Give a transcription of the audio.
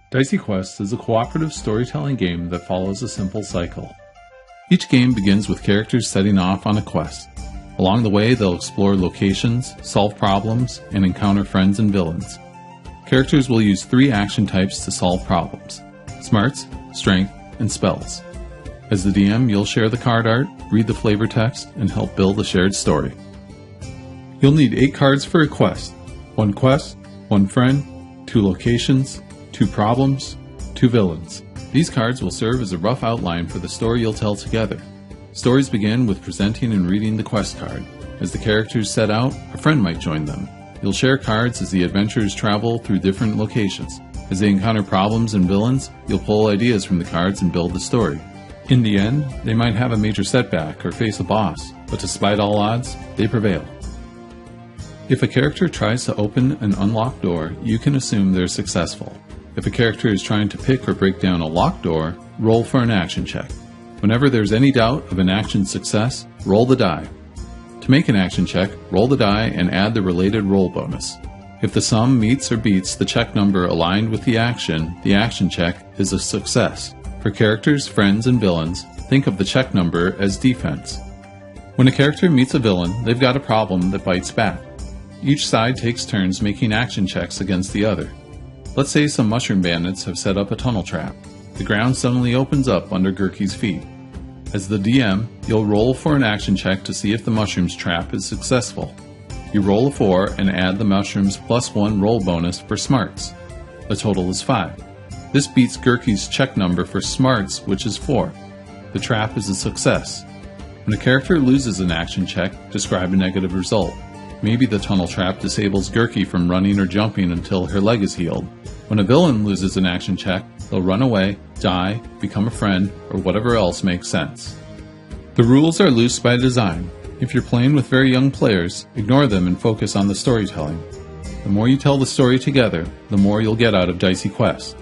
Dicey Quest is a cooperative storytelling game that follows a simple cycle. Each game begins with characters setting off on a quest. Along the way, they'll explore locations, solve problems, and encounter friends and villains. Characters will use 3 action types to solve problems: smarts, strength, and spells. As the DM, you'll share the card art, read the flavor text, and help build a shared story. You'll need 8 cards for a quest: 1 quest, 1 friend, 2 locations, 2 problems, 2 villains. These cards will serve as a rough outline for the story you'll tell together. Stories begin with presenting and reading the quest card. As the characters set out, a friend might join them. You'll share cards as the adventurers travel through different locations. As they encounter problems and villains, you'll pull ideas from the cards and build the story. In the end, they might have a major setback or face a boss, but despite all odds, they prevail. If a character tries to open an unlocked door, you can assume they're successful. If a character is trying to pick or break down a locked door, roll for an action check. Whenever there's any doubt of an action's success, roll the die. To make an action check, roll the die and add the related roll bonus. If the sum meets or beats the check number aligned with the action check is a success. For characters, friends, and villains, think of the check number as defense. When a character meets a villain, they've got a problem that bites back. Each side takes turns making action checks against the other. Let's say some mushroom bandits have set up a tunnel trap. The ground suddenly opens up under Gurky's feet. As the DM, you'll roll for an action check to see if the mushroom's trap is successful. You roll a 4 and add the mushroom's +1 roll bonus for smarts. The total is 5. This beats Gurky's check number for smarts, which is 4. The trap is a success. When a character loses an action check, describe a negative result. Maybe the tunnel trap disables Gurky from running or jumping until her leg is healed. When a villain loses an action check, they'll run away, die, become a friend, or whatever else makes sense. The rules are loose by design. If you're playing with very young players, ignore them and focus on the storytelling. The more you tell the story together, the more you'll get out of Dicey Quest.